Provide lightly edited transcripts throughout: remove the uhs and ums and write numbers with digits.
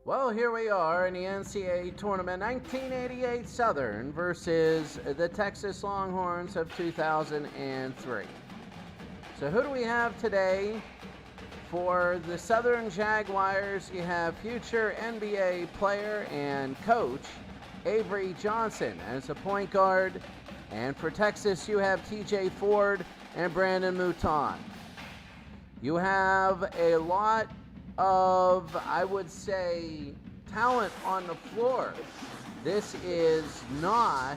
Well, here we are in the NCAA tournament, 1988 Southern versus the Texas Longhorns of 2003. So who do we have today? For the Southern Jaguars, you have future NBA player and coach Avery Johnson as a point guard. And for Texas, you have TJ Ford and Brandon Mouton. You have a lot of, I would say, talent on the floor. This is not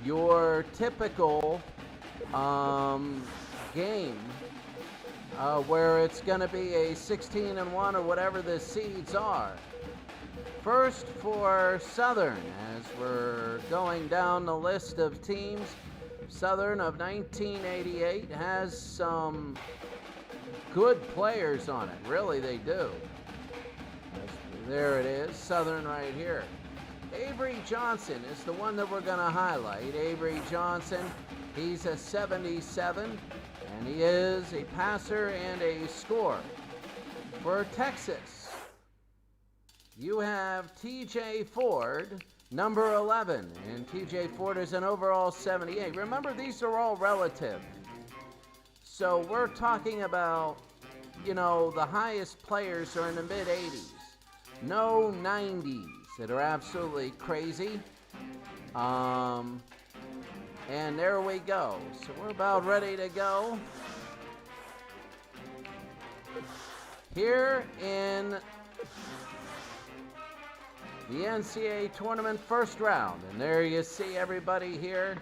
your typical game where it's going to be a 16-1 or whatever the seeds are. First for Southern, as we're going down the list of teams, Southern of 1988 has some good players on it. Really, they do. There it is, Southern right here. Avery Johnson is the one that we're going to highlight. Avery Johnson, he's a 77, and he is a passer and a scorer. For Texas, you have TJ Ford, number 11, and TJ Ford is an overall 78. Remember, these are all relative. So we're talking about, you know, the highest players are in the mid-80s. No 90s that are absolutely crazy. And there we go. So we're about ready to go. Here in the NCAA tournament first round. And there you see everybody here.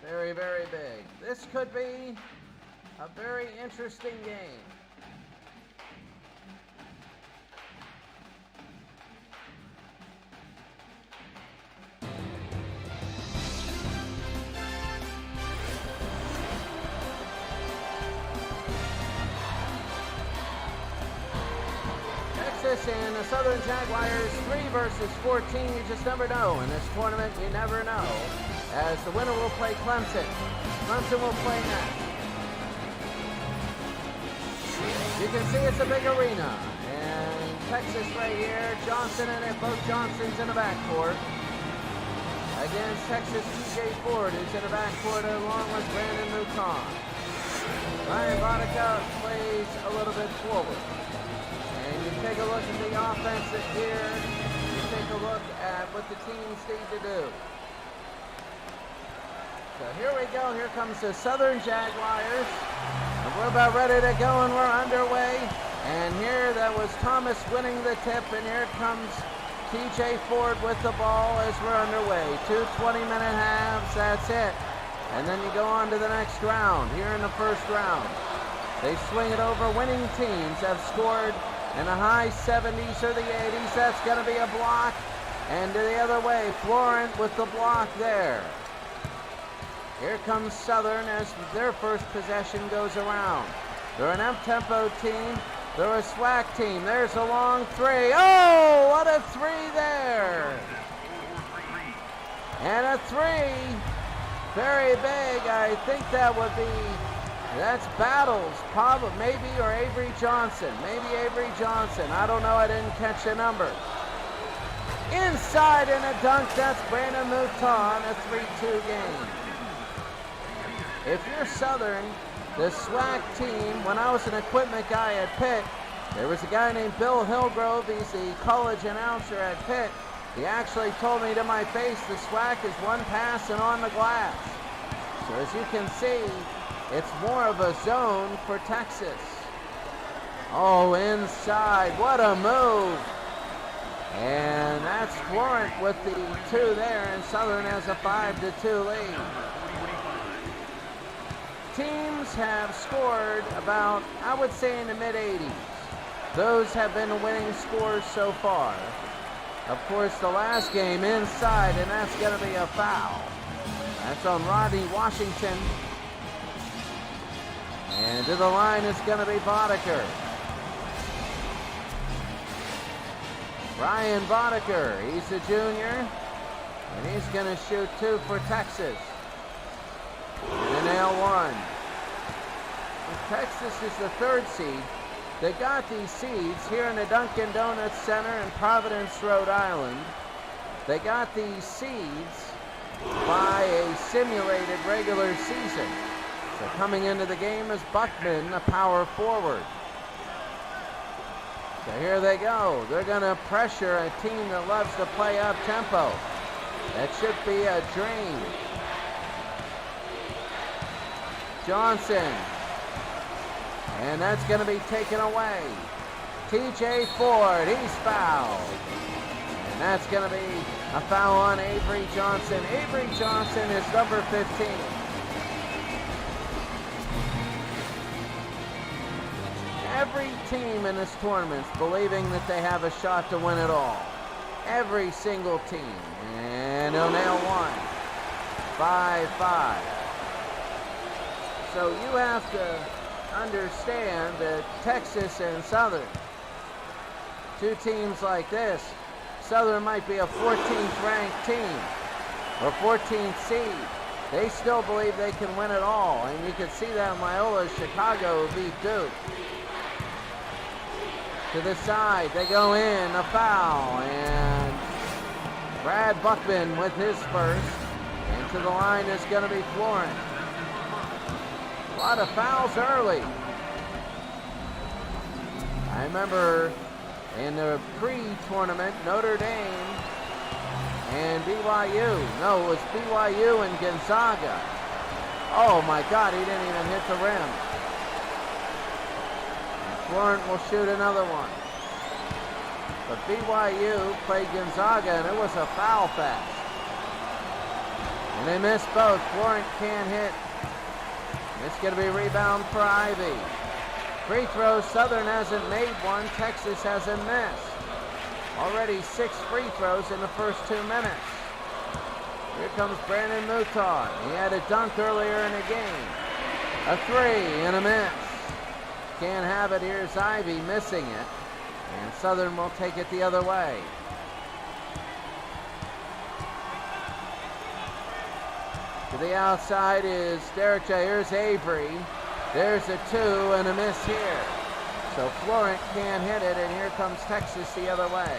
Very, very big. This could be a very interesting game. Texas and the Southern Jaguars, 3 versus 14. You just never know. In this tournament, you never know. As the winner will play Clemson. Clemson will play next. You can see it's a big arena. And Texas right here, Johnson in it, both Johnsons in the backcourt. Against Texas, TJ Ford is in the backcourt along with Brandon Mouton. Ryan Vodicka plays a little bit forward. And you take a look at the offensive here. You take a look at what the teams need to do. So here we go. Here comes the Southern Jaguars. And we're about ready to go, and we're underway. And here that was Thomas winning the tip, and here comes TJ Ford with the ball as we're underway. 2 20-minute halves, that's it. And then you go on to the next round. Here in the first round, they swing it over. Winning teams have scored in the high 70s or the 80s. That's going to be a block. And to the other way, Florent with the block there. Here comes Southern as their first possession goes around. They're an up-tempo team. They're a SWAC team. There's a long 3. Oh, what a 3 there. And a 3. Very big. I think that would be, that's Battles, probably, maybe, or Avery Johnson. Maybe Avery Johnson. I don't know. I didn't catch the number. Inside in a dunk. That's Brandon Mouton. A 3-2 game. If you're Southern, the SWAC team, when I was an equipment guy at Pitt, there was a guy named Bill Hillgrove. He's the college announcer at Pitt. He actually told me to my face the SWAC is one pass and on the glass. So as you can see, it's more of a zone for Texas. Oh, inside. What a move. And that's Florent with the 2 there, and Southern has a 5-2 lead. Teams have scored about, I would say, in the mid-80s. Those have been winning scores so far. Of course, the last game inside, and that's going to be a foul. That's on Rodney Washington. And to the line is going to be Boddicker. Ryan Boddicker, he's a junior, and he's going to shoot 2 for Texas. And nail 1. Texas is the 3rd seed. They got these seeds here in the Dunkin' Donuts Center in Providence, Rhode Island. They got these seeds by a simulated regular season. So coming into the game is Buckman, a power forward. So here they go. They're going to pressure a team that loves to play up tempo. That should be a dream. Johnson. And that's going to be taken away. TJ Ford, he's fouled. And that's going to be a foul on Avery Johnson. Avery Johnson is number 15. Every team in this tournament is believing that they have a shot to win it all. Every single team. And he'll nail one. 5-5. So you have to understand that Texas and Southern, two teams like this, Southern might be a 14th ranked team or 14th seed. They still believe they can win it all, and you can see that in Loyola Chicago beat Duke. To the side, they go in, a foul, and Brad Buckman with his first, and to the line is going to be Florent. A lot of fouls early. I remember in the pre-tournament, Notre Dame and BYU. No, it was BYU and Gonzaga. Oh my God, he didn't even hit the rim. And Florent will shoot another one. But BYU played Gonzaga and it was a foul fest. And they missed both. Florent can't hit. It's going to be a rebound for Ivy. Free throws, Southern hasn't made one. Texas hasn't missed. Already 6 free throws in the first 2 minutes. Here comes Brandon Mouton. He had a dunk earlier in the game. A 3 and a miss. Can't have it. Here's Ivy missing it. And Southern will take it the other way. To the outside is Derek J. Here's Avery. There's a 2 and a miss here. So Florent can't hit it, and here comes Texas the other way.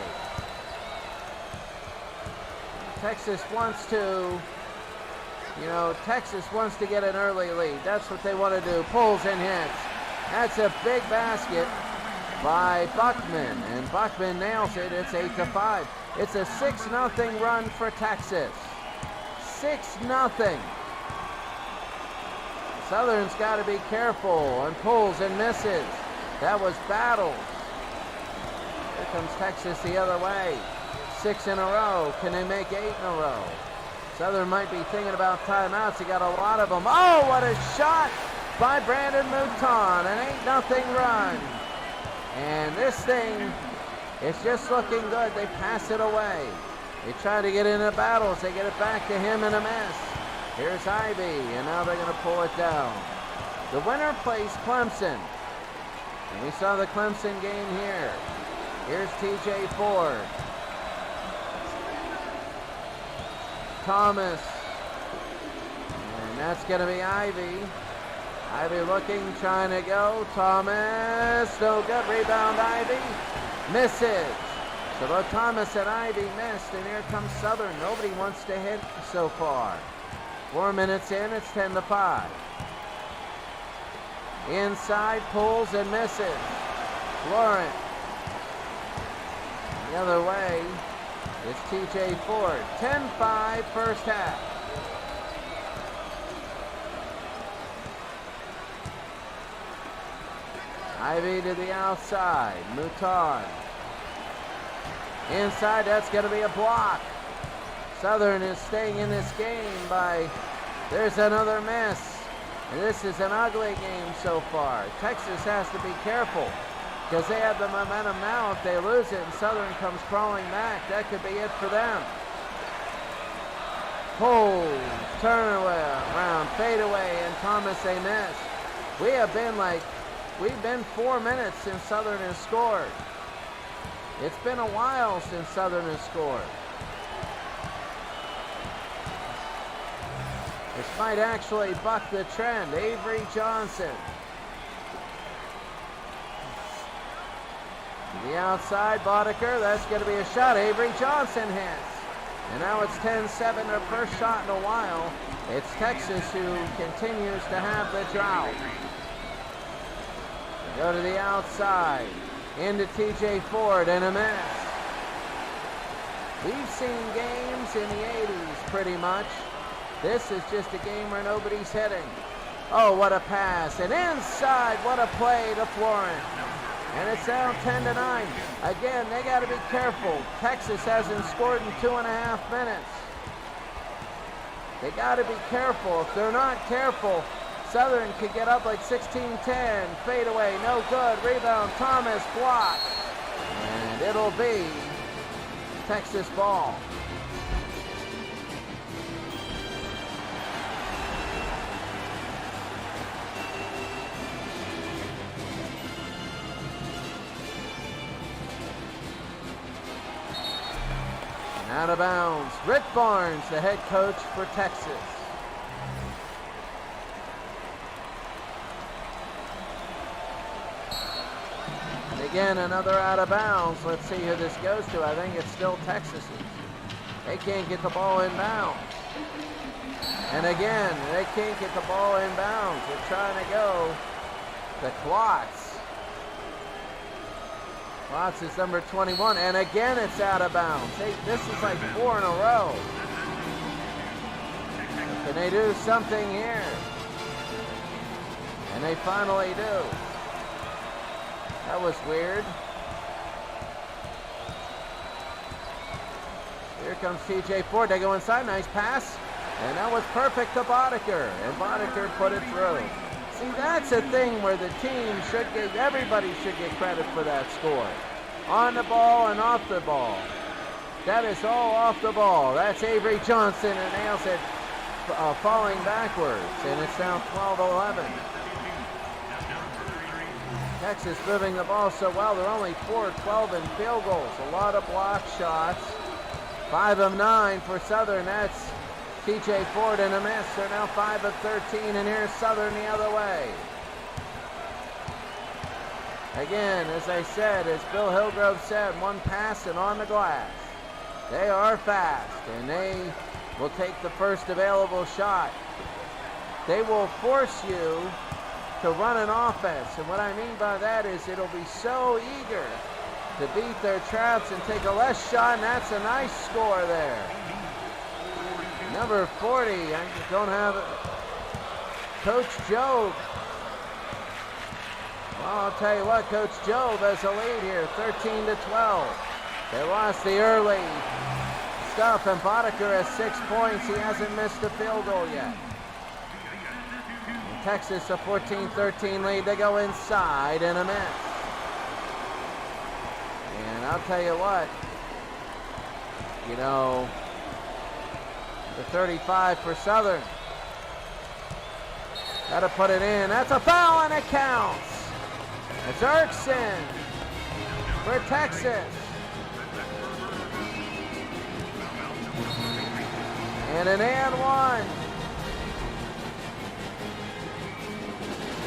Texas wants to, Texas wants to get an early lead. That's what they want to do. Pulls and hits. That's a big basket by Buckman, and Buckman nails it. It's 8-5. It's a 6-0 run for Texas. 6-0. Southern's got to be careful and pulls and misses. That was Battles. Here comes Texas the other way. 6 in a row. Can they make 8 in a row? Southern might be thinking about timeouts. He got a lot of them. Oh, what a shot by Brandon Mouton. An 8-0 run. And this thing is just looking good. They pass it away. They try to get into Battles. They get it back to him in a mess. Here's Ivy, and now they're going to pull it down. The winner plays Clemson. And we saw the Clemson game here. Here's TJ Ford. Thomas. And that's going to be Ivy. Ivy looking, trying to go. Thomas, no good. Rebound, Ivy. Misses. So both Thomas and Ivy missed, and here comes Southern. Nobody wants to hit so far. 4 minutes in, it's 10-5. Inside, pulls and misses. Florent. The other way is TJ Ford. 10-5 first half. Ivy to the outside. Mouton. Inside, that's going to be a block. Southern is staying in this game by, there's another miss. And this is an ugly game so far. Texas has to be careful because they have the momentum now. If they lose it and Southern comes crawling back, that could be it for them. Pulls, turn around, fade away, and Thomas a miss. We've been 4 minutes since Southern has scored. It's been a while since Southern has scored. This might actually buck the trend. Avery Johnson. The outside, Boddicker, that's going to be a shot. Avery Johnson hits. And now it's 10-7, their first shot in a while. It's Texas who continues to have the drought. Go to the outside, into TJ Ford, and a miss. We've seen games in the 80s pretty much. This is just a game where nobody's hitting. Oh, what a pass, and inside, what a play to Florent. And it's now 10-9. Again, they got to be careful. Texas hasn't scored in 2.5 minutes. They got to be careful. If they're not careful, Southern could get up like 16-10. Fade away, no good. Rebound, Thomas, block. And it'll be Texas ball. Out of bounds, Rick Barnes, the head coach for Texas. And again, another out of bounds. Let's see who this goes to. I think it's still Texas's. They can't get the ball in bounds. And again, they can't get the ball in bounds. They're trying to go to Klotz. Klotz is number 21, and again it's out of bounds. This is like 4 in a row. Can they do something here? And they finally do. That was weird. Here comes TJ Ford. They go inside. Nice pass. And that was perfect to Boddicker. And Boddicker put it through. See, that's a thing where the team should get, everybody should get credit for that score. On the ball and off the ball. That is all off the ball. That's Avery Johnson, and nails it falling backwards. And it's now 12-11. Texas moving the ball so well. They're only 4-12 in field goals. A lot of block shots. 5 of 9 for Southern. That's TJ Ford and a miss. They're now 5 of 13, and here's Southern the other way. Again, as I said, as Bill Hillgrove said, one pass and on the glass. They are fast, and they will take the first available shot. They will force you to run an offense, and what I mean by that is it'll be so eager to beat their traps and take a less shot, and that's a nice score there. Number 40, I don't have it. Coach Jobe. Well, I'll tell you what, Coach Jobe has a lead here, 13-12. They lost the early stuff, and Boddicker has 6 points. He hasn't missed a field goal yet. And Texas a 14-13 lead. They go inside and a miss. And I'll tell you what, you know, the 35 for Southern. Got to put it in. That's a foul, and it counts. It's Erkson for Texas. And an and one.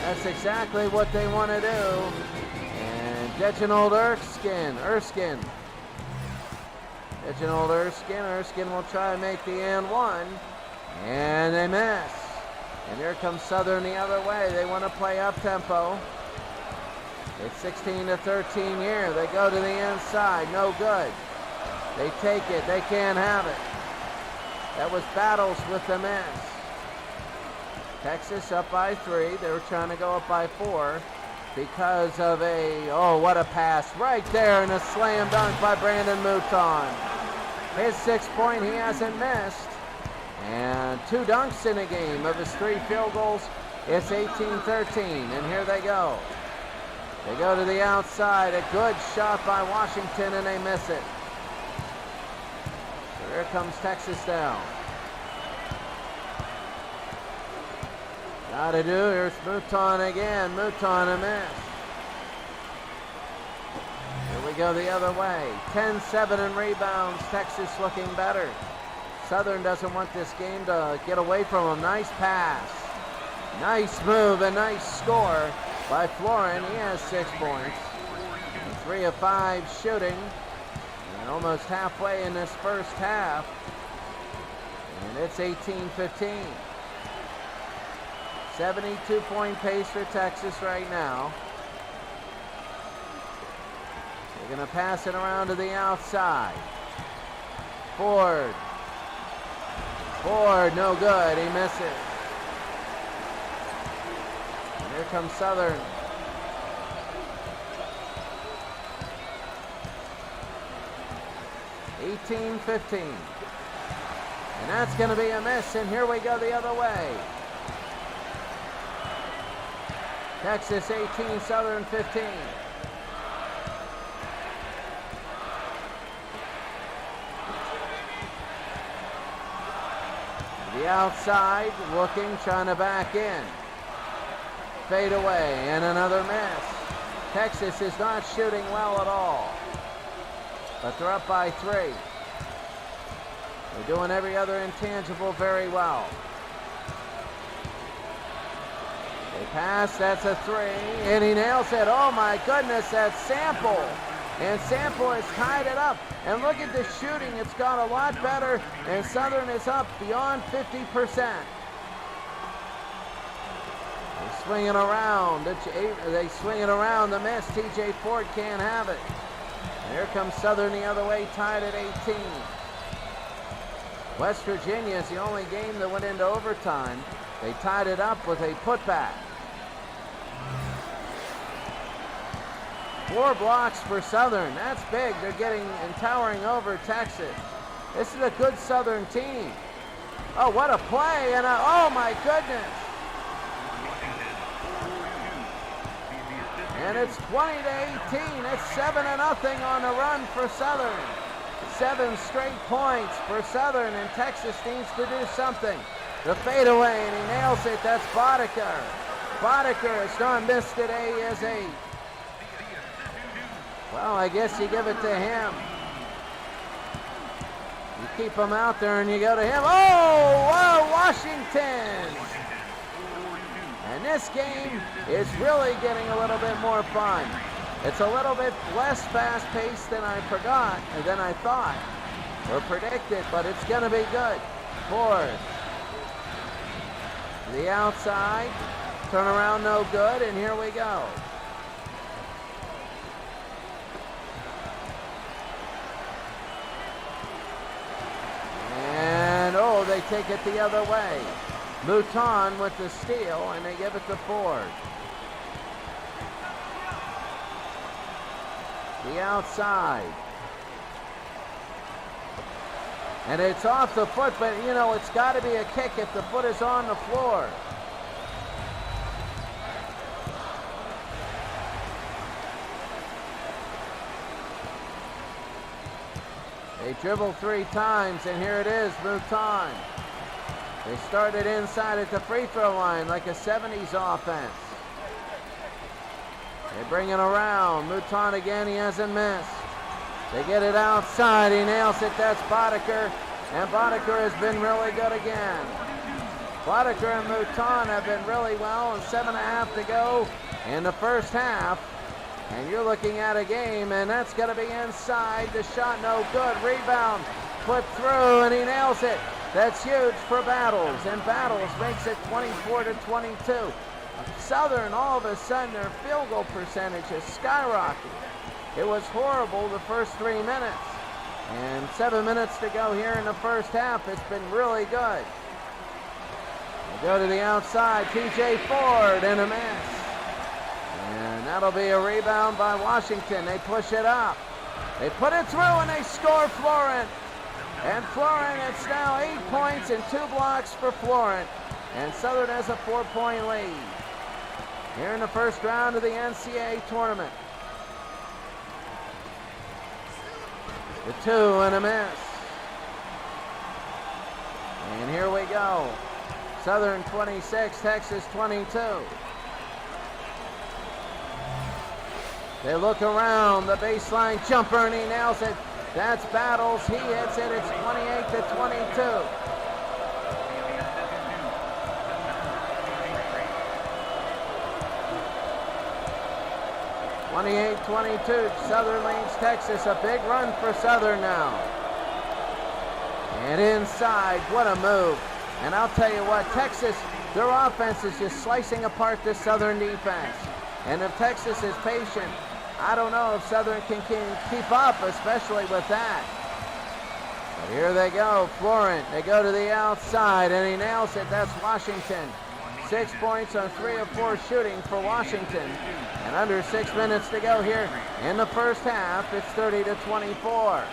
That's exactly what they want to do. And Reginald Erskine. Reginald Erskine will try and make the and one. And they miss. And here comes Southern the other way. They want to play up tempo. It's 16-13 here. They go to the inside. No good. They take it. They can't have it. That was Battles with the miss. Texas up by 3. They were trying to go up by 4 because of a, oh, what a pass right there, and a slam dunk by Brandon Mouton. His 6th point, he hasn't missed. And 2 dunks in a game of his 3 field goals. It's 18-13, and here they go. They go to the outside. A good shot by Washington, and they miss it. So here comes Texas down. Got to do. Here's Mouton again. Mouton a miss. Here we go the other way. 10-7 in rebounds. Texas looking better. Southern doesn't want this game to get away from them. Nice pass. Nice move and nice score by Florent. He has 6 points. 3 of 5 shooting. And almost halfway in this first half. And it's 18-15. 72-point pace for Texas right now. They're going to pass it around to the outside. Ford. Ford, no good. He misses. And here comes Southern. (18-15). And that's going to be a miss, and here we go the other way. Texas 18, Southern 15. The outside, looking, trying to back in. Fade away, and another miss. Texas is not shooting well at all. But they're up by 3. They're doing every other intangible very well. They pass, that's a 3, and he nails it. Oh my goodness, that's Sample. And Sample has tied it up. And look at the shooting, it's got a lot better, and Southern is up beyond 50%. They swing it around, the miss. TJ Ford can't have it. And here comes Southern the other way, tied at 18. West Virginia is the only game that went into overtime. They tied it up with a putback. 4 blocks for Southern. That's big. They're getting and towering over Texas. This is a good Southern team. Oh, what a play. And oh my goodness. And it's 20-18. It's 7-0 on the run for Southern. 7 straight points for Southern, and Texas needs to do something. The fadeaway, and he nails it. That's Boddicker. Boddicker has not missed today as 8. Well, I guess you give it to him. You keep him out there and you go to him. Oh, Washington! And this game is really getting a little bit more fun. It's a little bit less fast-paced than I thought or predicted, but it's going to be good. Ford. The outside. Turn around, no good, and here we go. And, oh, they take it the other way. Mouton with the steal, and they give it to Ford. The outside. And it's off the foot, but, you know, it's got to be a kick if the foot is on the floor. They dribble 3 times, and here it is, Mouton. They started inside at the free throw line like a 70s offense. They bring it around. Mouton again, he hasn't missed. They get it outside, he nails it, that's Boddicker. And Boddicker has been really good again. Boddicker and Mouton have been really well, and 7.5 to go in the first half. And you're looking at a game, and that's going to be inside. The shot no good. Rebound, put through, and he nails it. That's huge for Battles, and Battles makes it 24-22. Southern, all of a sudden, their field goal percentage has skyrocketed. It was horrible the first 3 minutes. And 7 minutes to go here in the first half. It's been really good. They go to the outside. TJ Ford and a miss. And that'll be a rebound by Washington. They push it up. They put it through and they score Florent. And Florent, it's now 8 points and 2 blocks for Florent. And Southern has a 4-point lead here in the first round of the NCAA tournament. The 2 and a miss. And here we go. Southern 26, Texas 22. They look around, the baseline jumper, and he nails it. That's Battles, he hits it, it's 28-22. 28-22, Southern leads Texas. A big run for Southern now. And inside, what a move. And I'll tell you what, Texas, their offense is just slicing apart this Southern defense. And if Texas is patient, I don't know if Southern can keep up, especially with that. But here they go, Florent. They go to the outside, and he nails it. That's Washington. 6 points on 3 of 4 shooting for Washington. And under 6 minutes to go here in the first half, it's 30-24.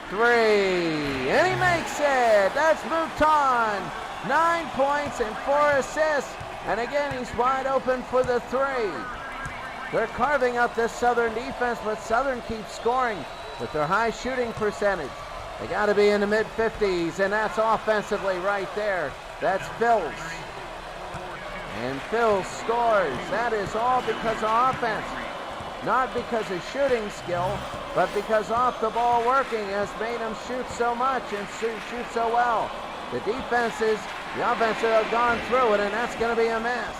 3, and he makes it. That's Mouton. 9 points and 4 assists. And again, he's wide open for the 3. They're carving up this Southern defense, but Southern keeps scoring with their high shooting percentage. They got to be in the mid-50s, and that's offensively right there. That's Phils. And Phils scores. That is all because of offense. Not because of shooting skill, but because off the ball working has made them shoot so much and shoot so well. The defenses, the offenses have gone through it, and that's going to be a miss.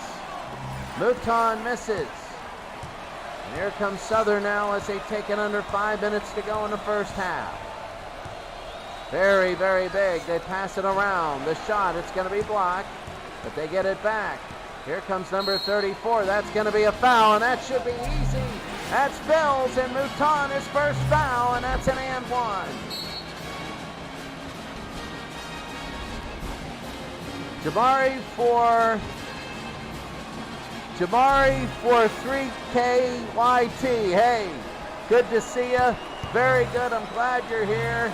Mouton misses. And here comes Southern now as they take it under 5 minutes to go in the first half. Very, very big. They pass it around. The shot, it's going to be blocked, but they get it back. Here comes number 34. That's going to be a foul, and that should be easy. That's Phils, and Mouton, his first foul, and that's an and one. Jamari for 3KYT. Hey, good to see you. Very good. I'm glad you're here.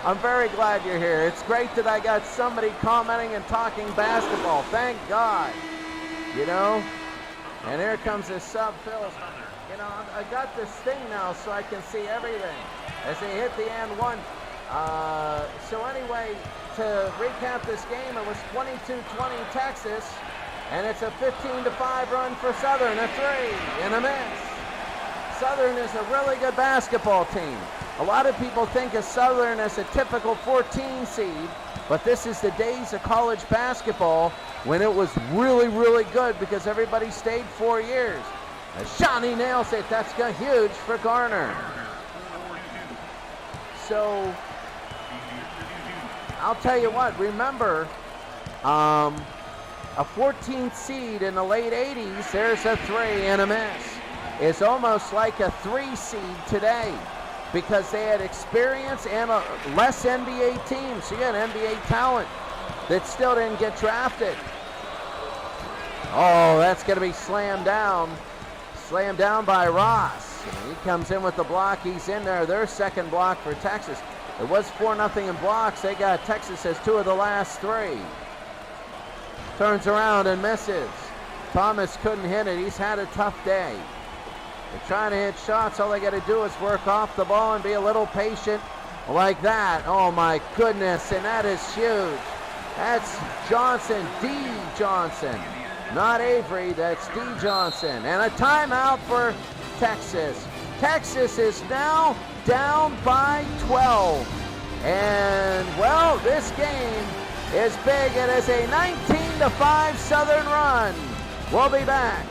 I'm very glad you're here. It's great that I got somebody commenting and talking basketball. Thank God. You know? And here comes his sub, Phils. You know, I got this thing now so I can see everything as they hit the and one. So anyway, to recap this game, it was 22-20 Texas, and it's a 15-5 run for Southern, a 3 and a miss. Southern is a really good basketball team. A lot of people think of Southern as a typical 14 seed, but this is the days of college basketball when it was really, really good because everybody stayed 4 years. As Shawnee nails it, that's huge for Garner. So, I'll tell you what, remember, a 14th seed in the late 80s, there's a 3 and a miss. It's almost like a 3 seed today because they had experience and a less NBA teams. So you had NBA talent that still didn't get drafted. Oh, that's going to be slammed down. Slammed down by Ross. And he comes in with the block. He's in there. Their second block for Texas. It was 4-0 in blocks. They got Texas as 2 of the last 3. Turns around and misses. Thomas couldn't hit it. He's had a tough day. They're trying to hit shots. All they got to do is work off the ball and be a little patient like that. Oh, my goodness. And that is huge. That's Johnson, D. Johnson. Not Avery, that's D. Johnson. And a timeout for Texas. Texas is now down by 12. And, well, this game is big. It is a 19-5 Southern run. We'll be back.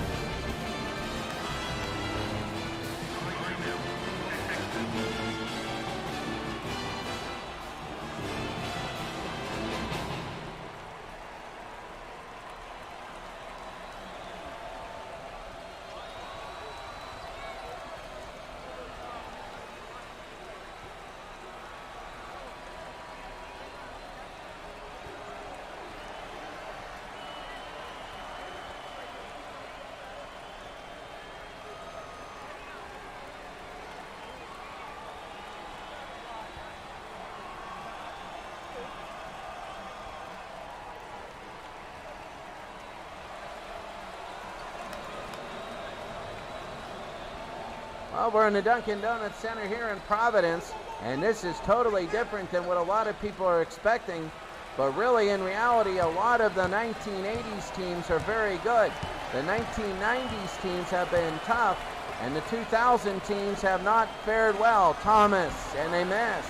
Well, we're in the Dunkin' Donuts Center here in Providence, and this is totally different than what a lot of people are expecting. But really, in reality, a lot of the 1980s teams are very good. The 1990s teams have been tough, and the 2000 teams have not fared well. Thomas, and they miss.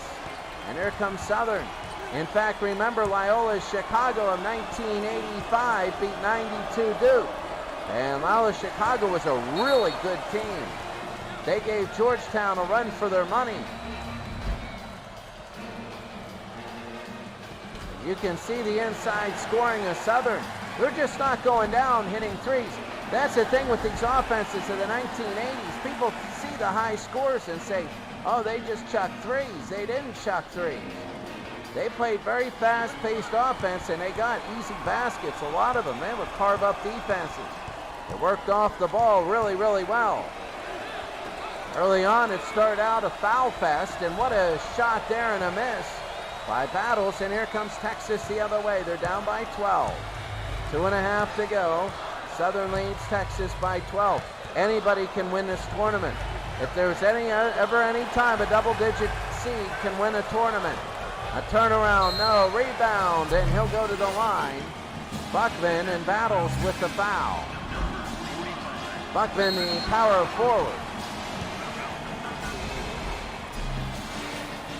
And here comes Southern. In fact, remember Loyola's Chicago of 1985 beat 92 Duke. And Loyola Chicago was a really good team. They gave Georgetown a run for their money. You can see the inside scoring of Southern. They're just not going down hitting threes. That's the thing with these offenses of the 1980s. People see the high scores and say, oh, they just chucked threes. They didn't chuck threes. They played very fast-paced offense, and they got easy baskets, a lot of them. They would carve up defenses. They worked off the ball really, really well. Early on, it started out a foul fest, and what a shot there and a miss by Battles, and here comes Texas the other way. They're down by 12. 2.5 to go. Southern leads Texas by 12. Anybody can win this tournament. If there's ever any time a double-digit seed can win a tournament. A turnaround, no, rebound, and he'll go to the line. Buckman and Battles with the foul. Buckman, the power forward.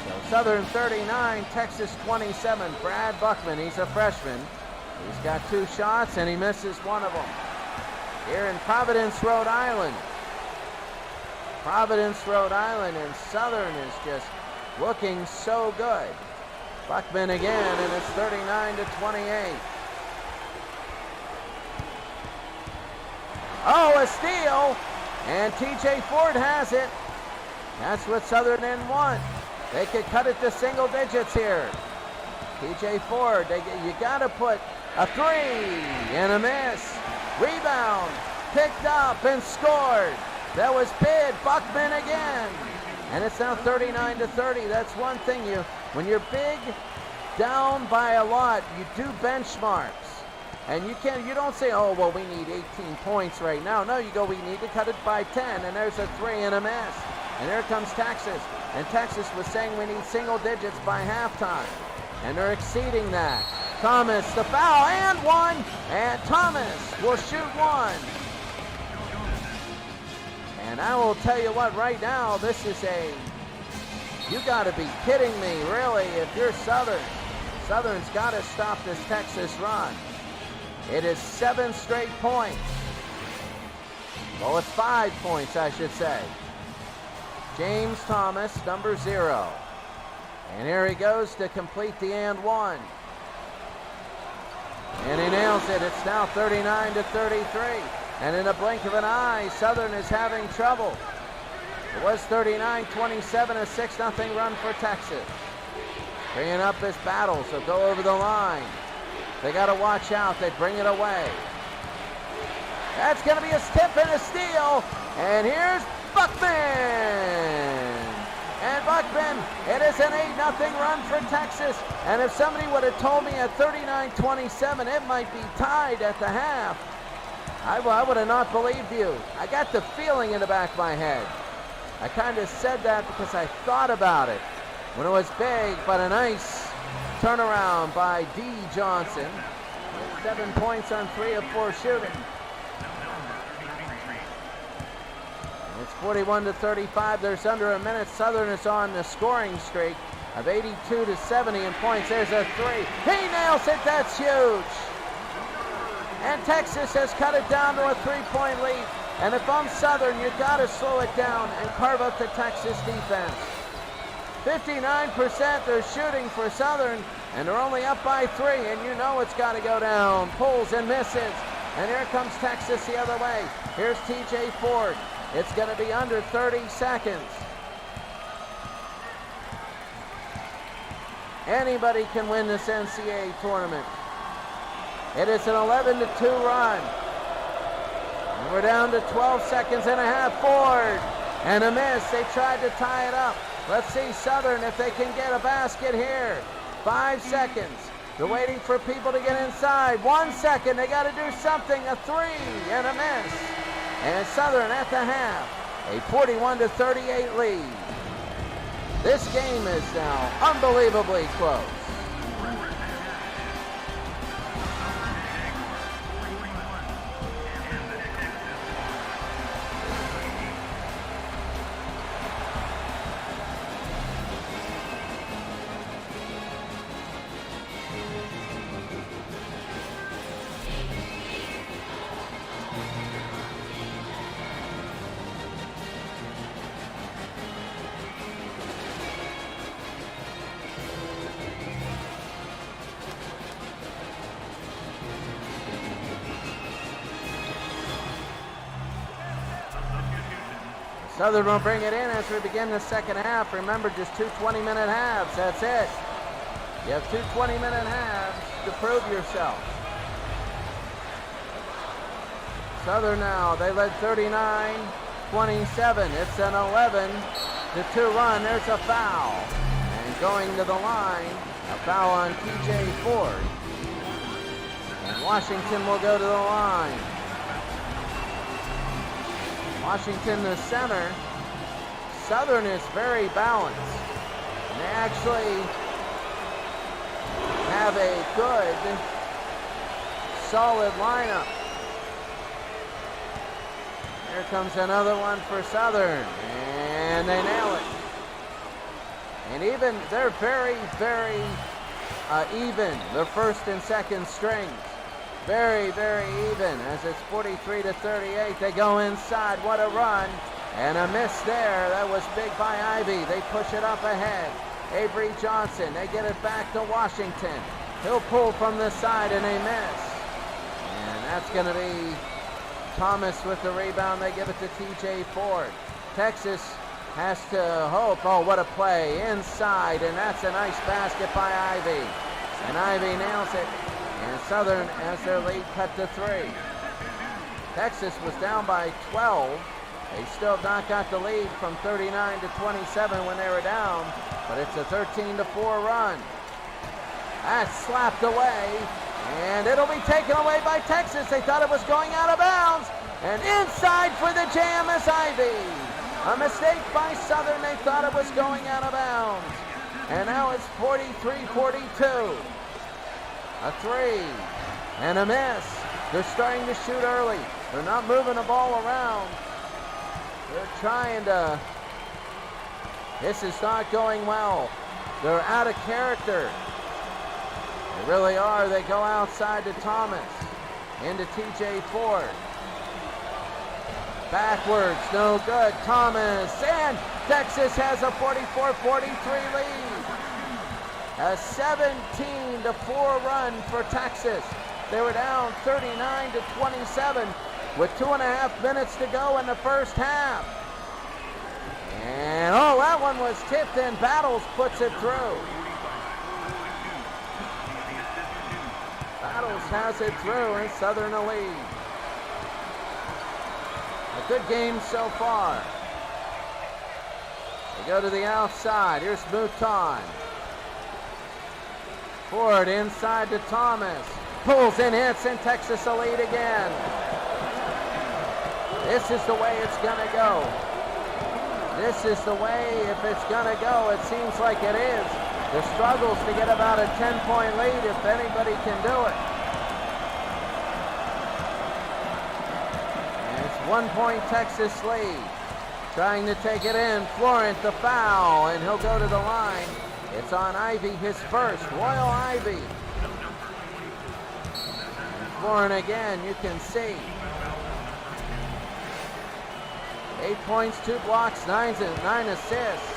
So Southern 39, Texas 27. Brad Buckman, he's a freshman. He's got 2 shots, and he misses one of them. Here in Providence, Rhode Island. Providence, Rhode Island, and Southern is just looking so good. Buckman again, and it's 39-28. Oh, a steal, and TJ Ford has it. That's what Southern didn't want. They could cut it to single digits here. TJ Ford, you got to put a 3 and a miss. Rebound, picked up and scored. That was big. Buckman again. And it's now 39-30. That's one thing, when you're big, down by a lot, you do benchmarks. And you don't say, oh, well, we need 18 points right now. No, you go, we need to cut it by 10, and there's a 3 and a miss. And here comes Texas. And Texas was saying we need single digits by halftime. And they're exceeding that. Thomas, the foul, and one. And Thomas will shoot one. And I will tell you what, right now, this is you got to be kidding me, really, if you're Southern. Southern's got to stop this Texas run. It is 7 straight points. Well, it's 5 points, I should say. James Thomas, number 0. And here he goes to complete the and one. And he nails it. It's now 39-33. And in a blink of an eye, Southern is having trouble. It was 39-27, a 6-0 run for Texas. Bringing up this battle, so go over the line. They got to watch out. They bring it away. That's going to be a tip and a steal. And here's Buckman. And Buckman, it is an 8-0 run for Texas. And if somebody would have told me at 39-27, it might be tied at the half, I would have not believed you. I got the feeling in the back of my head. I kind of said that because I thought about it when it was big, but a nice turnaround by D. Johnson. 7 points on 3 of 4 shooting. It's 41-35. There's under a minute. Southern is on the scoring streak of 82-70 in points. There's a 3. He nails it. That's huge. And Texas has cut it down to a 3-point lead. And if I'm Southern, you've got to slow it down and carve up the Texas defense. 59% they're shooting for Southern, and they're only up by 3, and you know it's got to go down. Pulls and misses. And here comes Texas the other way. Here's TJ Ford. It's going to be under 30 seconds. Anybody can win this NCAA tournament. It is an 11-2 run. And we're down to 12 seconds and a half. Ford and a miss. They tried to tie it up. Let's see Southern if they can get a basket here. 5 seconds. They're waiting for people to get inside. 1 second. They got to do something. A 3 and a miss. And Southern at the half. A 41-38 lead. This game is now unbelievably close. Southern will bring it in as we begin the second half. Remember, just 2 20-minute halves. That's it. You have 2 20-minute halves to prove yourself. Southern now, they led 39-27. It's an 11-2 run. There's a foul. And going to the line, a foul on TJ Ford. And Washington will go to the line. Washington, the center. Southern is very balanced. And they actually have a good, solid lineup. Here comes another one for Southern. And they nail it. And even, they're very, very even. Their first and second strings. Very, very even as it's 43-38. They go inside. What a run. And a miss there. That was big by Ivy. They push it up ahead. Avery Johnson. They get it back to Washington. He'll pull from the side and they miss. And that's going to be Thomas with the rebound. They give it to TJ Ford. Texas has to hope. Oh, what a play. Inside. And that's a nice basket by Ivy. And Ivy nails it. And Southern has their lead cut to 3. Texas was down by 12. They still have not got the lead from 39-27 when they were down, but it's a 13-4 run. That's slapped away, and it'll be taken away by Texas. They thought it was going out of bounds, and inside for the jam is Ivy. A mistake by Southern. They thought it was going out of bounds. And now it's 43-42. A 3 and a miss. They're starting to shoot early. They're not moving the ball around. They're trying to. This is not going well. They're out of character. They really are. They go outside to Thomas. Into TJ Ford. Backwards, no good. Thomas, and Texas has a 44-43 lead. A 17-4 run for Texas. They were down 39-27 with 2.5 minutes to go in the first half. And oh, that one was tipped and Battles puts it through. Battles has it through and Southern a lead. A good game so far. They go to the outside. Here's Mouton. Ford inside to Thomas. Pulls and hits, and Texas a lead again. This is the way it's going to go. This is the way, if it's going to go, it seems like it is. The struggles to get about a 10-point lead if anybody can do it. And it's 1-point Texas lead. Trying to take it in. Florent, the foul, and he'll go to the line. It's on Ivy, his first. Royal Ivy. And Florent again, you can see. 8 points, 2 blocks, 9 assists.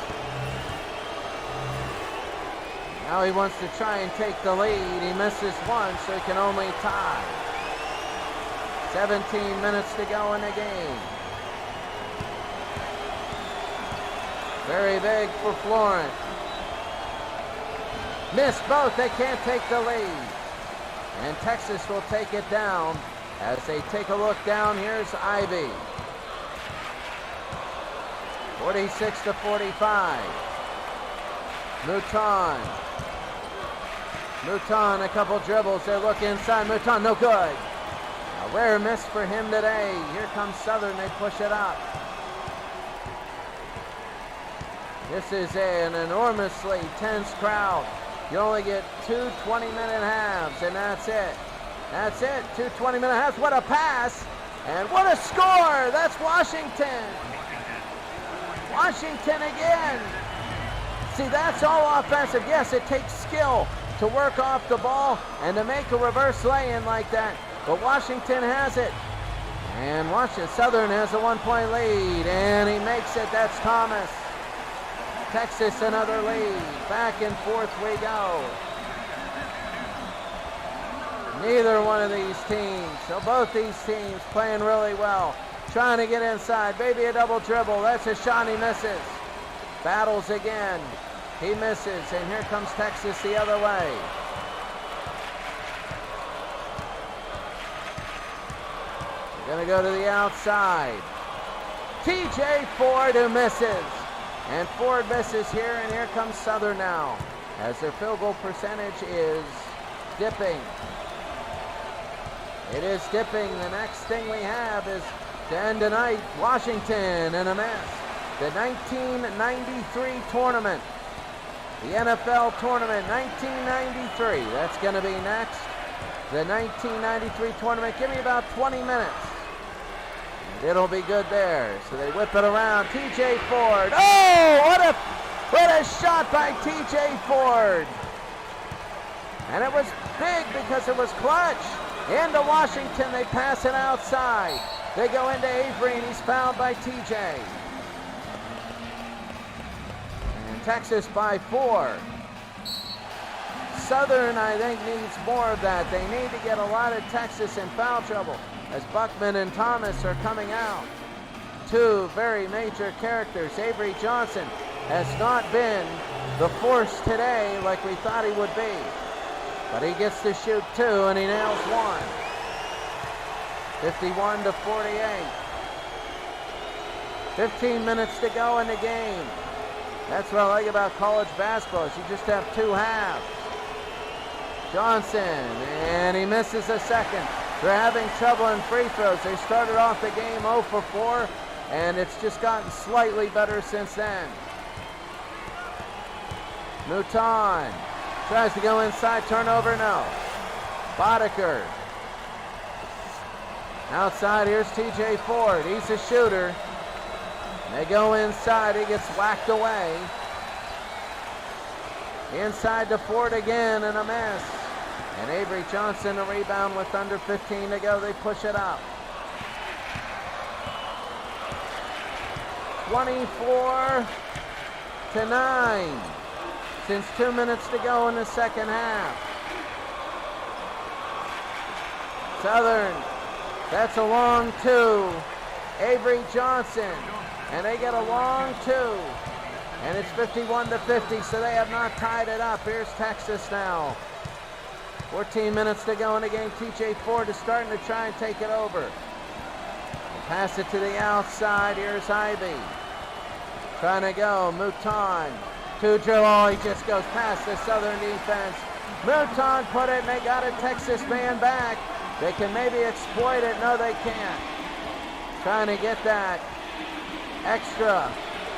Now he wants to try and take the lead. He misses one, so he can only tie. 17 minutes to go in the game. Very big for Florent. Missed both. They can't take the lead. And Texas will take it down as they take a look down. Here's Ivy. 46-45. Mouton. Mouton, a couple dribbles. They look inside. Mouton, no good. A rare miss for him today. Here comes Southern. They push it up. This is an enormously tense crowd. You only get 2 20-minute halves, and that's it. That's it. 2 20-minute halves. What a pass. And what a score. That's Washington. Washington again. See, that's all offensive. Yes, it takes skill to work off the ball and to make a reverse lay-in like that. But Washington has it. And Washington Southern has a 1-point lead, and he makes it. That's Thomas. Texas another lead. Back and forth we go. Neither one of these teams, so both these teams playing really well. trying to get inside. Maybe a double dribble. That's a shot. He misses. Battles again. He misses. And here comes Texas the other way. They're going to go to the outside. TJ Ford who misses. And Ford misses here, and here comes Southern now, as their field goal percentage is dipping. It is dipping. The next thing we have is to end tonight, Washington and a mess. The 1993 tournament. The NFL tournament, 1993. That's going to be next. The 1993 tournament. Give me about 20 minutes. It'll be good there. So they whip it around. TJ Ford. Oh, what a shot by TJ Ford. And it was big because it was clutch. Into Washington, they pass it outside. They go into Avery, and he's fouled by TJ. And Texas by 4. Southern, I think, needs more of that. They need to get a lot of Texas in foul trouble, as Buckman and Thomas are coming out. Two very major characters. Avery Johnson has not been the force today like we thought he would be. But he gets to shoot 2, and he nails 1. 51 to 48. 15 minutes to go in the game. That's what I like about college basketball, is you just have 2 halves. Johnson, and he misses a second. They're having trouble in free throws. They started off the game 0 for 4, and it's just gotten slightly better since then. Mouton tries to go inside, turnover, no. Boddicker. Outside, here's TJ Ford. He's a shooter. They go inside, he gets whacked away. Inside to Ford again, and a miss. And Avery Johnson a rebound with under 15 to go. They push it up. 24 to 9. Since 2 minutes to go in the second half. Southern, that's a long 2. Avery Johnson, and they get a long 2. And it's 51 to 50, so they have not tied it up. Here's Texas now. 14 minutes to go in the game. TJ Ford is starting to try and take it over. Pass it to the outside. Here's Ivy. Trying to go. Mouton. 2 dribble. Oh, he just goes past the Southern defense. Mouton put it, and they got a Texas man back. They can maybe exploit it. No, they can't. Trying to get that extra.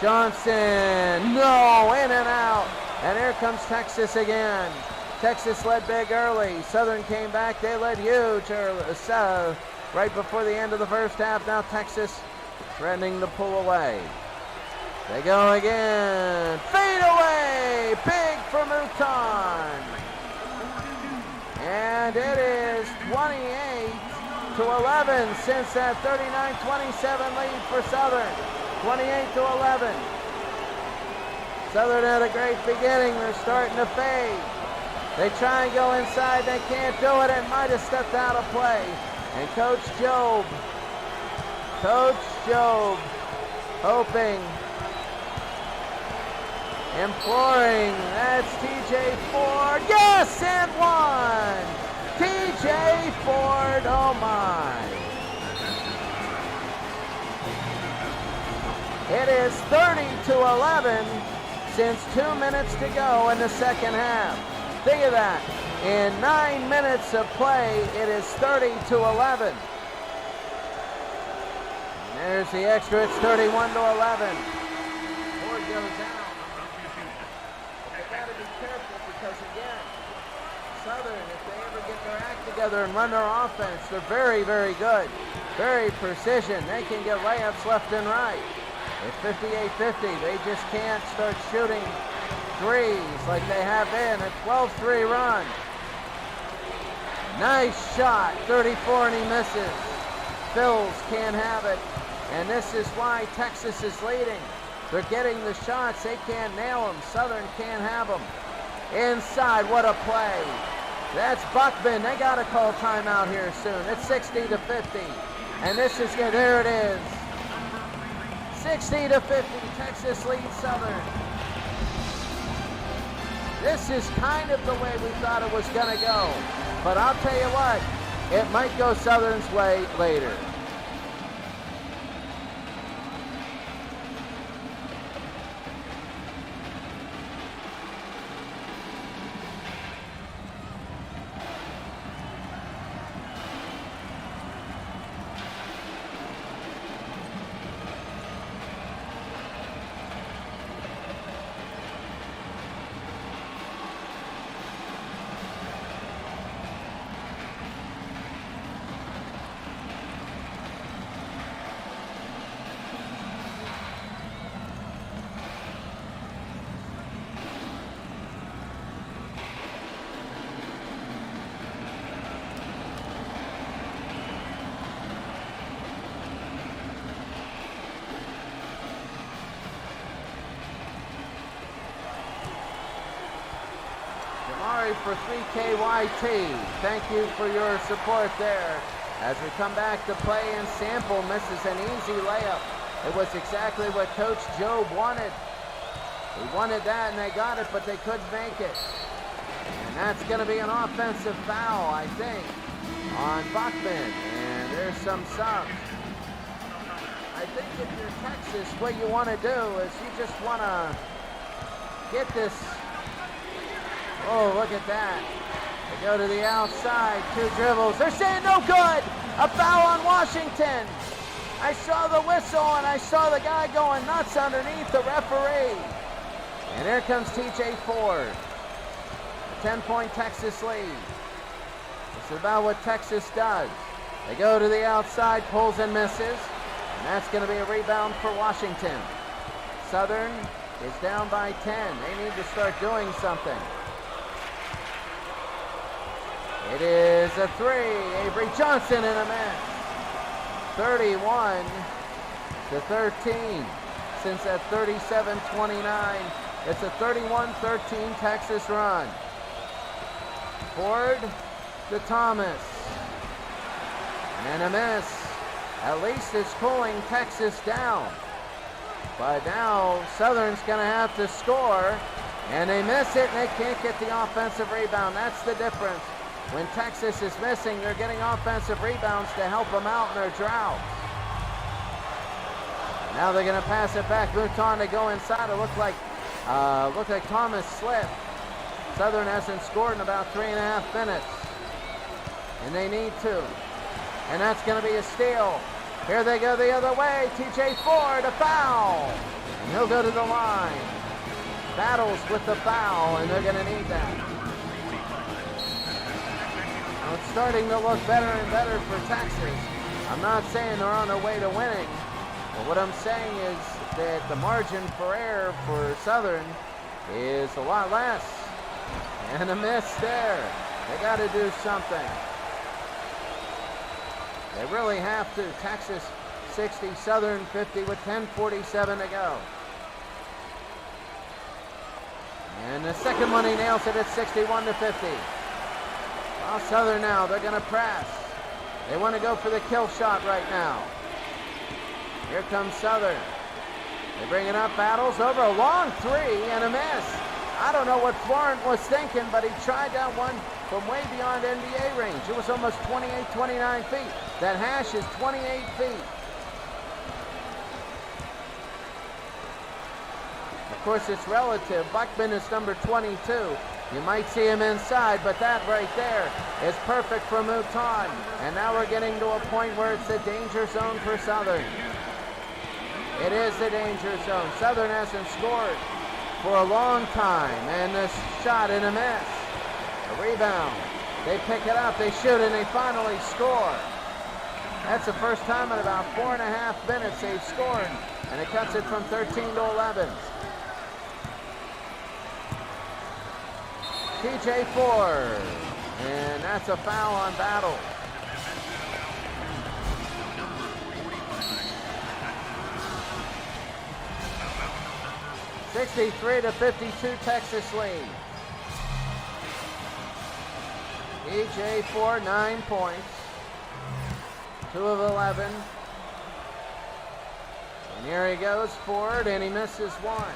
Johnson. No, in and out. And here comes Texas again. Texas led big early. Southern came back. They led huge early, right before the end of the first half. Now Texas threatening to pull away. They go again. Fade away. Big for Mouton. And it is 28 to 11 since that 39-27 lead for Southern. 28 to 11. Southern had a great beginning. They're starting to fade. They try and go inside. They can't do it. It might have stepped out of play. And Coach Job, hoping, imploring. That's TJ Ford. Yes, and 1. TJ Ford. Oh my. It is 30 to 11 since 2 minutes to go in the second half. Think of that. In 9 minutes of play, it is 30 to 11. And there's the extra. It's 31 to 11. Ford goes out. But they got to be careful because, again, Southern, if they ever get their act together and run their offense, they're very, very good. Very precision. They can get layups left and right. It's 58-50. They just can't start shooting threes like they have been. A 12-3 run. Nice shot. 34, and he misses. Phils can't have it. And this is why Texas is leading. They're getting the shots. They can't nail them. Southern can't have them. Inside, what a play. That's Buckman. They got to call timeout here soon. It's 60 to 50. And this is good. There it is. 60 to 50. Texas leads Southern. This is kind of the way we thought it was going to go. But I'll tell you what, it might go Southern's way later. For 3KYT. Thank you for your support there. As we come back to play, and Sample misses an easy layup. It was exactly what Coach Jobe wanted. He wanted that and they got it, but they couldn't make it. And that's going to be an offensive foul, I think, on Buckman. And there's some subs. I think if you're Texas, what you want to do is you just want to get this. Oh, look at that. They go to the outside, 2 dribbles. They're saying no good. A foul on Washington. I saw the whistle and I saw the guy going nuts underneath the referee. And here comes TJ Ford. A 10-point Texas lead. It's about what Texas does. They go to the outside, pulls and misses. And that's going to be a rebound for Washington. Southern is down by 10. They need to start doing something. It is a 3. Avery Johnson in a miss. 31 to 13. Since that 37-29, it's a 31-13 Texas run. Ford to Thomas. And a miss. At least it's cooling Texas down. But now Southern's going to have to score. And they miss it and they can't get the offensive rebound. That's the difference. When Texas is missing, they're getting offensive rebounds to help them out in their drought. Now they're going to pass it back. Mouton to go inside. It looked like Thomas slipped. Southern hasn't scored in about 3.5 minutes. And they need to. And that's going to be a steal. Here they go the other way. TJ Ford, a foul. And he'll go to the line. Battles with the foul, and they're going to need that. Now it's starting to look better and better for Texas. I'm not saying they're on their way to winning. But what I'm saying is that the margin for error for Southern is a lot less. And a miss there. They got to do something. They really have to. Texas 60, Southern 50 with 10:47 to go. And the second one he nails it at 61 to 50. Well, Southern now, they're going to press. They want to go for the kill shot right now. Here comes Southern. They bring it up, battles over a long 3 and a miss. I don't know what Florent was thinking, but he tried that one from way beyond NBA range. It was almost 28, 29 feet. That hash is 28 feet. Of course, it's relative. Buckman is number 22. You might see him inside, but that right there is perfect for Mouton. And now we're getting to a point where it's a danger zone for Southern. It is the danger zone. Southern hasn't scored for a long time. And this shot and a miss. A rebound. They pick it up, they shoot, and they finally score. That's the first time in about 4.5 minutes they've scored. And it cuts it from 13 to 11. TJ Ford, and that's a foul on Battle. (63 to 52) Texas lead. TJ Ford 9 points. 2 of 11. And here he goes forward, and he misses one.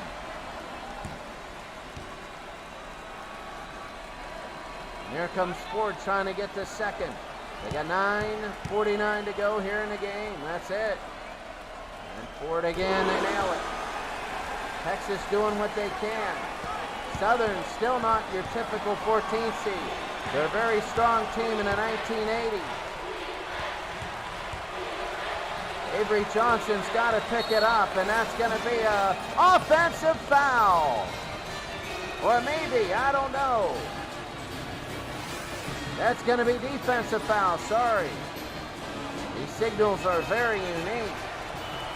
And here comes Ford trying to get the second. They got 9:49 to go here in the game. That's it. And Ford again, they nail it. Texas doing what they can. Southern still not your typical 14th seed. They're a very strong team in the 1980s. Avery Johnson's got to pick it up, and that's going to be an offensive foul. Or maybe, I don't know. That's going to be defensive foul, sorry. These signals are very unique.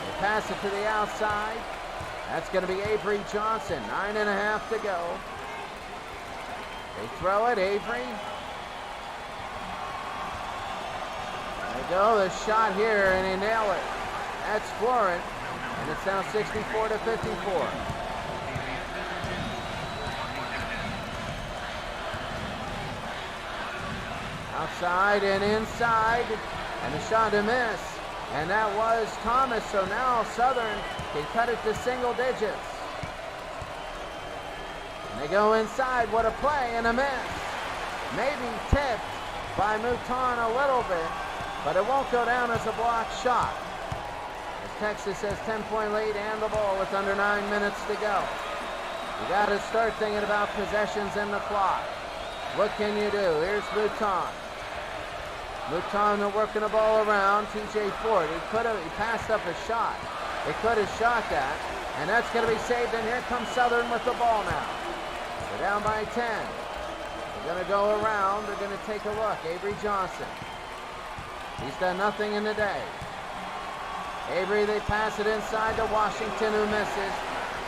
They pass it to the outside. That's going to be Avery Johnson, 9.5 to go. They throw it, Avery. There they go, the shot here, and they nail it. That's Florent, and it's now 64-54. Outside and inside, and a shot to miss. And that was Thomas, so now Southern can cut it to single digits. And they go inside, what a play, and a miss. Maybe tipped by Mouton a little bit, but it won't go down as a blocked shot. As Texas has 10-point lead and the ball with under 9 minutes to go. You got to start thinking about possessions in the clock. What can you do? Here's Mouton. Mouton working the ball around. TJ Ford. He passed up a shot. They could have shot that, and that's going to be saved. And here comes Southern with the ball now. They're down by 10. They're going to go around. They're going to take a look. Avery Johnson. He's done nothing in the day. Avery, they pass it inside to Washington, who misses,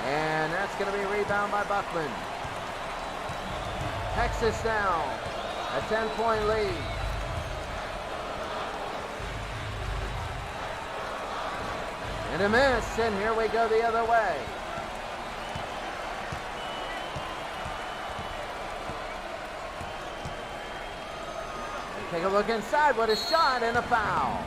and that's going to be a rebound by Buckman. Texas now a 10-point lead. And a miss, and here we go the other way. Take a look inside, what a shot and a foul.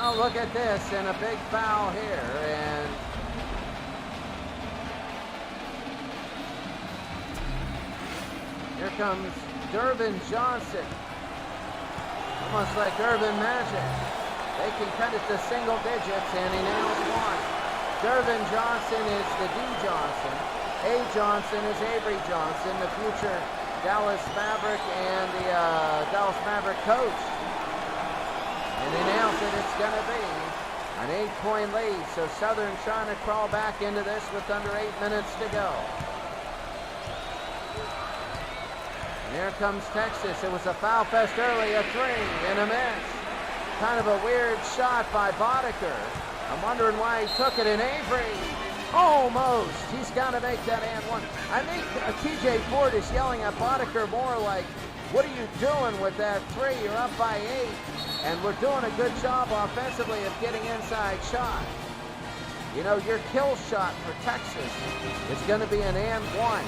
Oh, look at this, and a big foul here, and here comes Durbin Johnson. Almost like Urban Magic. They can cut it to single digits, and he nails one. Durbin Johnson is the D. Johnson. A. Johnson is Avery Johnson, the future Dallas Maverick and the Dallas Maverick coach. And he nails it. It's going to be an 8-point lead. So Southern trying to crawl back into this with under 8 minutes to go. And here comes Texas. It was a foul fest early, a 3 and a miss. Kind of a weird shot by Boddicker. I'm wondering why he took it, and Avery, almost. He's got to make that and one. I think TJ Ford is yelling at Boddicker more like, what are you doing with that 3? You're up by 8, and we're doing a good job offensively of getting inside shot. You know, your kill shot for Texas is going to be an and one.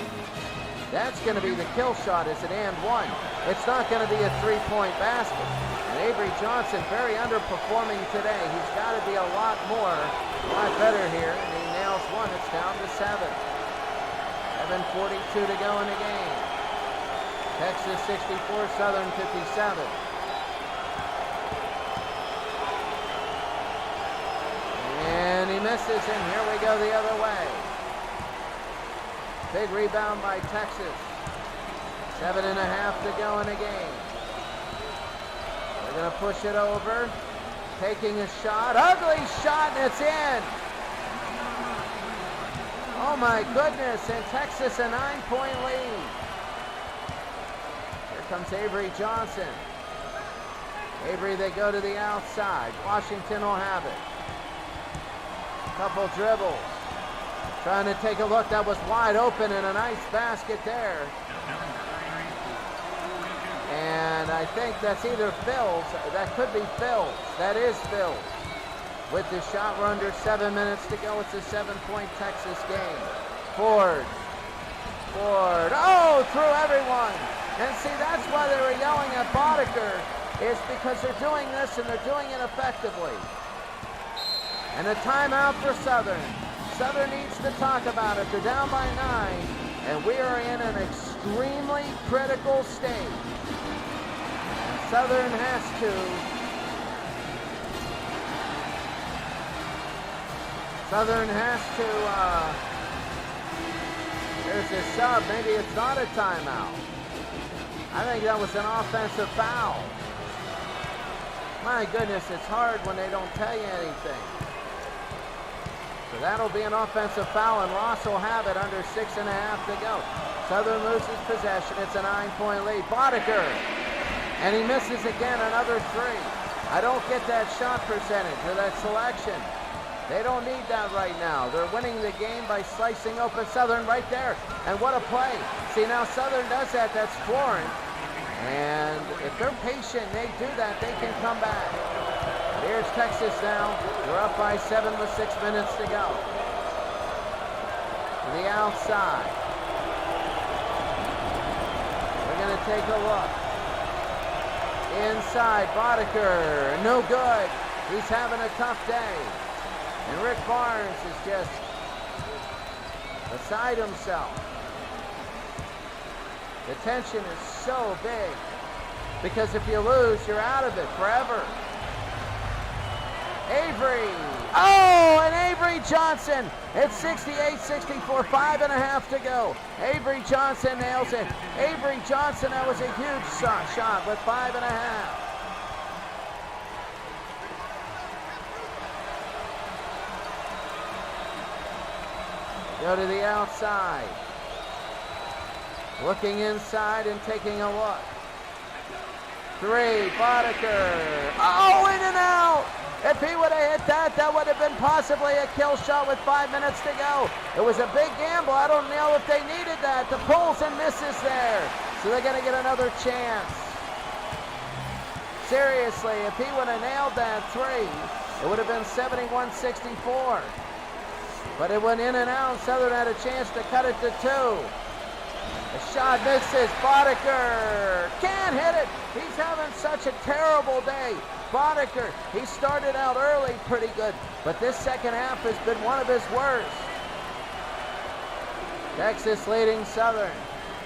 That's going to be the kill shot, is an and one. It's not going to be a 3-point basket. And Avery Johnson very underperforming today. He's got to be a lot better here. And he nails one. It's down to 7. 7:42 to go in the game. Texas 64, Southern 57. And he misses, and here we go the other way. Big rebound by Texas. 7.5 to go in the game. They're going to push it over. Taking a shot. Ugly shot, and it's in. Oh my goodness, and Texas a 9-point lead. Here comes Avery Johnson. Avery, they go to the outside. Washington will have it. Couple dribbles. Trying to take a look. That was wide open, and a nice basket there. And I think that's either Phil's. That could be Phil's. That is Phil's. With the shot, we're under 7 minutes to go. It's a 7-point Texas game. Ford Ford, oh, through everyone. And see, that's why they were yelling at Boddicker, is because they're doing this and they're doing it effectively. And a timeout for Southern. Southern needs to talk about it. They're down by 9, and we are in an extremely critical stage. Southern has to, there's a sub, maybe it's not a timeout. I think that was an offensive foul. My goodness, it's hard when they don't tell you anything. So that'll be an offensive foul, and Ross will have it under 6.5 to go. Southern loses possession. It's a 9-point lead. Boddicker, and he misses again, another 3. I don't get that shot percentage or that selection. They don't need that right now. They're winning the game by slicing open Southern right there. And what a play. See, now Southern does that. That's flooring. And if they're patient and they do that, they can come back. But here's Texas now. They're up by 7 with 6 minutes to go. To the outside. We're going to take a look. Inside, Boddicker. No good. He's having a tough day. And Rick Barnes is just beside himself. The tension is so big because if you lose, you're out of it forever. Avery. Oh, and Avery Johnson. It's 68-64, 5.5 to go. Avery Johnson nails it. Avery Johnson, that was a huge shot with 5.5. Go to the outside. Looking inside and taking a look. 3, Boddicker. Oh, in and out. If he would have hit that, that would have been possibly a kill shot with 5 minutes to go. It was a big gamble. I don't know if they needed that. The pulls and misses there. So they're going to get another chance. Seriously, if he would have nailed that 3, it would have been 71-64. But it went in and out. Southern had a chance to cut it to 2. The shot misses. Boddicker can't hit it. He's having such a terrible day. Boddicker, he started out early pretty good, but this second half has been one of his worst. Texas leading Southern.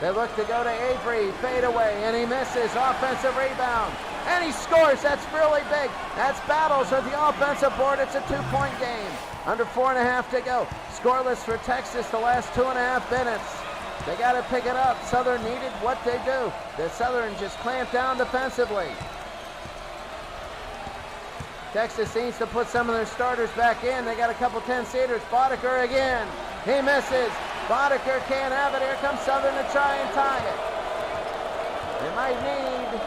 They look to go to Avery, fade away, and he misses. Offensive rebound, and he scores. That's really big. That's Battles with the offensive board. It's a 2-point game. Under 4.5 to go. Scoreless for Texas the last 2.5 minutes. They got to pick it up. Southern needed what they do. The Southern just clamped down defensively. Texas needs to put some of their starters back in. They got a couple 10-seaters. Boddicker again. He misses. Boddicker can't have it. Here comes Southern to try and tie it. They might need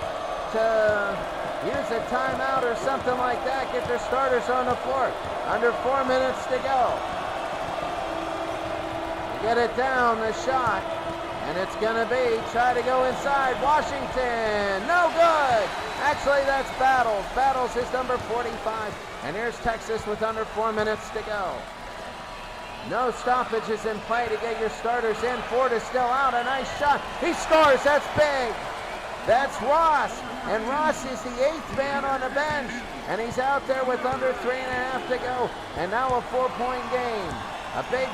to use a timeout or something like that. Get their starters on the floor. Under 4 minutes to go. Get it down, the shot. And it's going to be, try to go inside. Washington, no good. Actually, that's Battles. Battles is number 45. And here's Texas with under 4 minutes to go. No stoppages in play to get your starters in. Ford is still out, a nice shot. He scores, that's big. That's Ross. And Ross is the 8th man on the bench. And he's out there with under 3.5 to go. And now a 4-point game. A big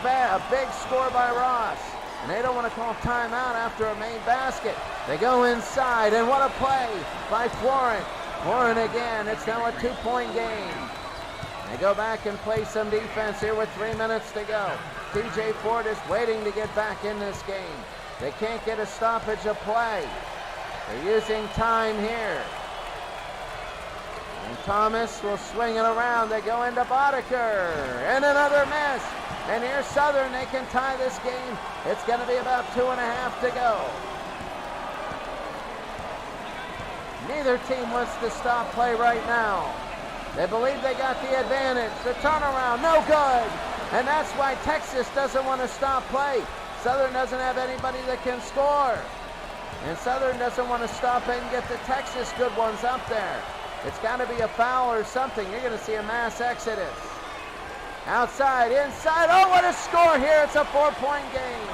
score by Ross. And they don't want to call timeout after a main basket. They go inside, and what a play by Florent. Florent again. It's now a 2-point game. They go back and play some defense here with 3 minutes to go. TJ Ford is waiting to get back in this game. They can't get a stoppage of play. They're using time here. And Thomas will swing it around. They go into Boddicker. And another miss. And here's Southern. They can tie this game. It's going to be about 2.5 to go. Neither team wants to stop play right now. They believe they got the advantage. The turnaround, no good. And that's why Texas doesn't want to stop play. Southern doesn't have anybody that can score. And Southern doesn't want to stop and get the Texas good ones up there. It's got to be a foul or something. You're going to see a mass exodus. Outside, inside. Oh, what a score here. It's a 4-point game.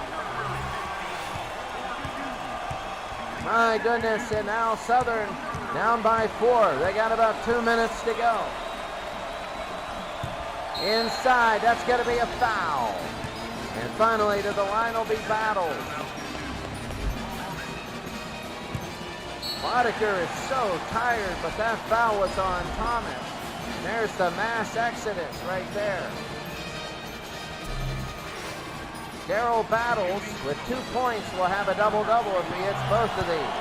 My goodness, and now Southern down by 4. They got about 2 minutes to go. Inside, that's going to be a foul. And finally to the line will be Battles. Boddicker is so tired, but that foul was on Thomas. And there's the mass exodus right there. Darryl Battles with 2 points will have a double-double if he hits both of these.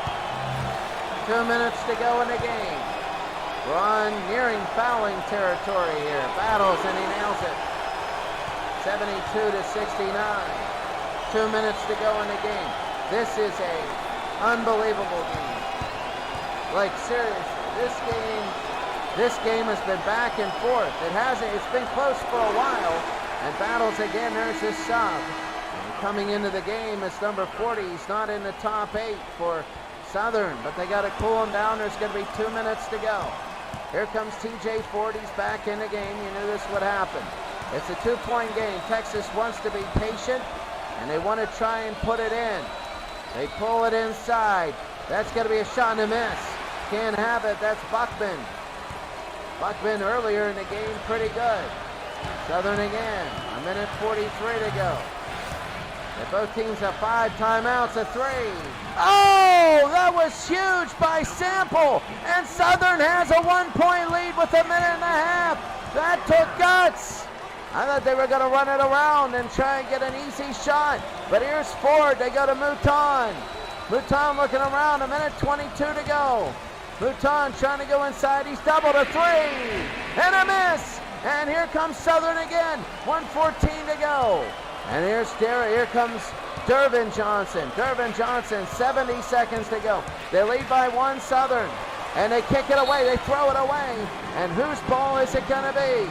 2 minutes to go in the game. We're on nearing fouling territory here. Battles, and he nails it. 72-69. 2 minutes to go in the game. This is a unbelievable game. Like seriously, this game has been back and forth. It's been close for a while. And Battles again, there's his sub. And coming into the game is number 40. He's not in the top 8 for Southern, but they got to cool him down. There's going to be 2 minutes to go. Here comes TJ Ford. He's back in the game. You knew this would happen. It's a 2-point game. Texas wants to be patient, and they want to try and put it in. They pull it inside. That's going to be a shot and a miss. Can't have it. That's Buckman. Buckman earlier in the game, pretty good. Southern again. 1:43 to go. And both teams have 5 timeouts, a 3. Oh, that was huge by Sample. And Southern has a 1-point lead with 1.5 minutes. That took guts. I thought they were going to run it around and try and get an easy shot. But here's Ford. They go to Mouton. Mouton looking around, 1:22 to go. Mouton trying to go inside. He's doubled a 3. And a miss. And here comes Southern again. 1:14 to go. And here comes Dervin Johnson. Dervin Johnson, 70 seconds to go. They lead by 1, Southern. And they kick it away. They throw it away. And whose ball is it going to be?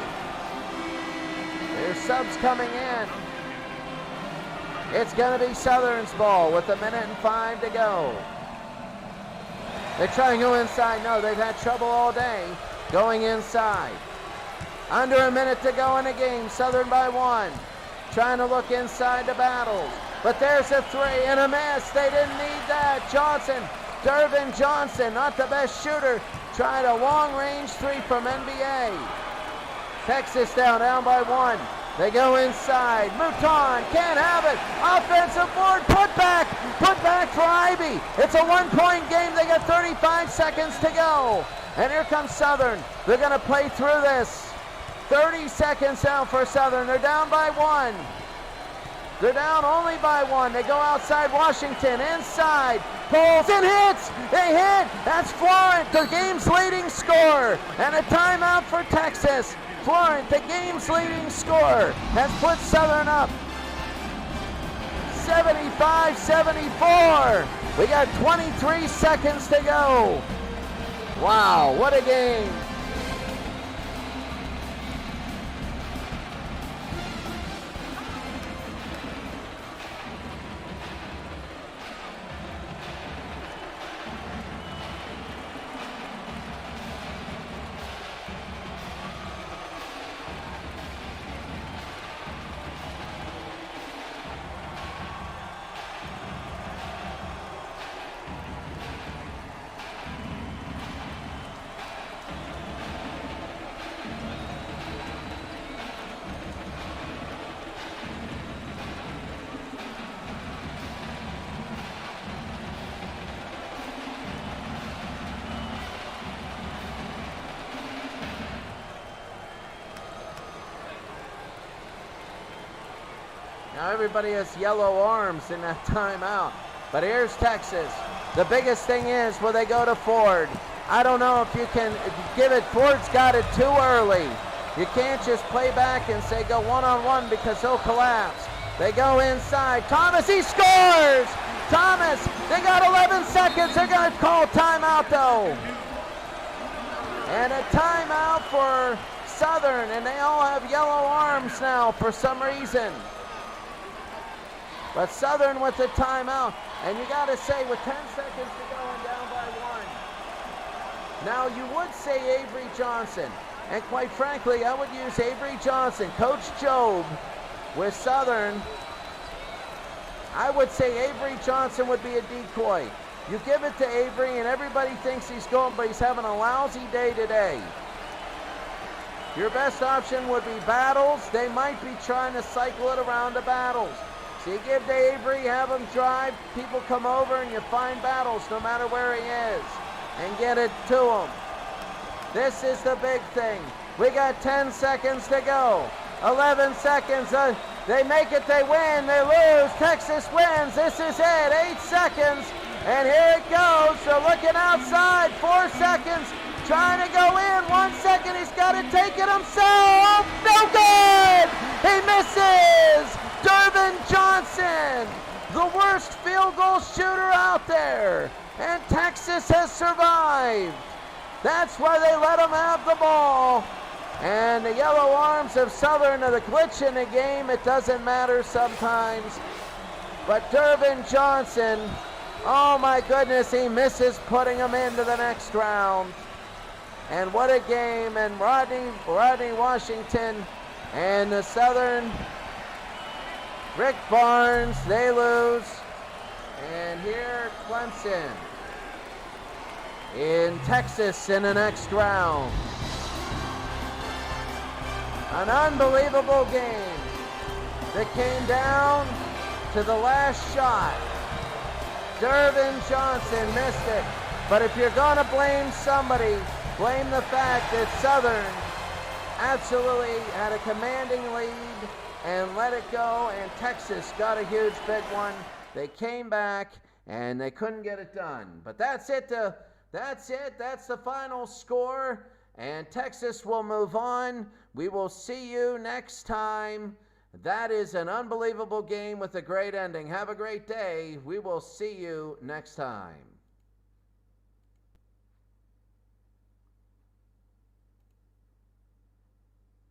There's subs coming in. It's going to be Southern's ball with 1:05 to go. They try and go inside. No, they've had trouble all day going inside. Under a minute to go in the game. Southern by 1. Trying to look inside the Battles. But there's a 3 and a miss. They didn't need that. Johnson, Dervin Johnson, not the best shooter. Tried a long-range 3 from NBA. Texas down by 1. They go inside. Mouton can't have it. Offensive board, put back for Ivy. It's a 1-point game. They got 35 seconds to go. And here comes Southern. They're going to play through this. 30 seconds out for Southern. They're down by 1. They're down only by 1. They go outside Washington, inside, pulls and hits. They hit. That's Florent, the game's leading scorer. And a timeout for Texas. Florent, the game's leading scorer, has put Southern up 75-74. We got 23 seconds to go. Wow, what a game. Now everybody has yellow arms in that timeout. But here's Texas. The biggest thing is, will they go to Ford? I don't know if you can give it. Ford's got it too early. You can't just play back and say go one-on-one because he'll collapse. They go inside. Thomas, he scores! Thomas, they got 11 seconds. They're going to call timeout though. And a timeout for Southern, and they all have yellow arms now for some reason. But Southern with the timeout, and you got to say with 10 seconds to go and down by 1. Now you would say Avery Johnson, and quite frankly, I would use Avery Johnson, Coach Jobe with Southern. I would say Avery Johnson would be a decoy. You give it to Avery, and everybody thinks he's going, but he's having a lousy day today. Your best option would be Battles. They might be trying to cycle it around to Battles. So you give to Avery, have him drive, people come over, and you find Battles no matter where he is, and get it to him. This is the big thing. We got 10 seconds to go. 11 seconds. They make it, they win, they lose. Texas wins. This is it. 8 seconds. And here it goes. They're looking outside. 4 seconds. Trying to go in. 1 second. He's got to take it himself. No good. He misses. Dervin Johnson, the worst field goal shooter out there. And Texas has survived. That's why they let him have the ball. And the Yellow Arms of Southern are the glitch in the game. It doesn't matter sometimes. But Dervin Johnson, oh my goodness, he misses putting him into the next round. And what a game. And Rodney Washington and the Southern, Rick Barnes, they lose. And here Clemson in Texas in the next round. An unbelievable game that came down to the last shot. Dervin Johnson missed it. But if you're going to blame somebody, blame the fact that Southern absolutely had a commanding lead and let it go, and Texas got a huge big one. They came back and they couldn't get it done. But that's it. That's the final score. And Texas will move on. We will see you next time. That is an unbelievable game with a great ending. Have a great day. We will see you next time.